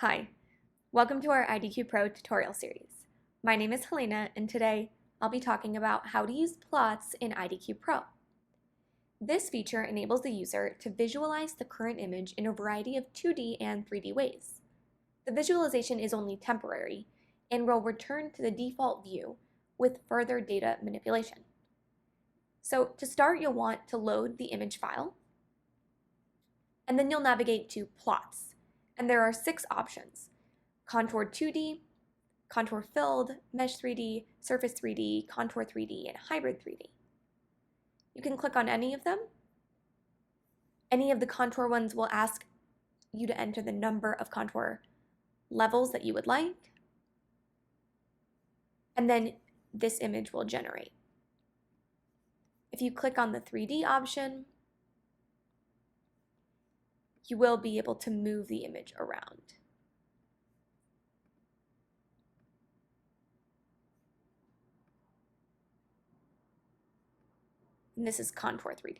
Hi, welcome to our IDQ Pro tutorial series. My name is Helena, and today I'll be talking about how to use plots in IDQ Pro. This feature enables the user to visualize the current image in a variety of 2D and 3D ways. The visualization is only temporary and will return to the default view with further data manipulation. So to start, you'll want to load the image file, and then you'll navigate to Plots. And there are 6 options: Contour 2D, Contour Filled, Mesh 3D, Surface 3D, Contour 3D, and Hybrid 3D. You can click on any of them. Any of the contour ones will ask you to enter the number of contour levels that you would like, and then this image will generate. If you click on the 3D option, you will be able to move the image around. And this is Contour 3D.